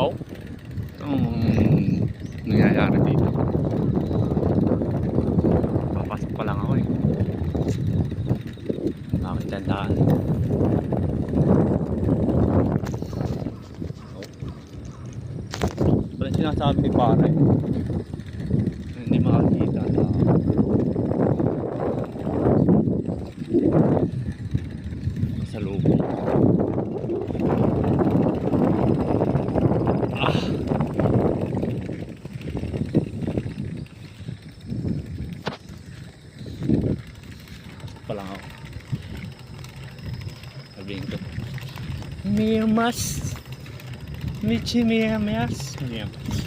Oh, anong nangyayari dito? Papasok pa lang ako eh. Bakit tandaan? Oh. Walang sinasabi ni pare. Hindi makakita na sa lubong. Pa lang ako. Sabihin ko, Miyamas Michi Miyamas Miyamas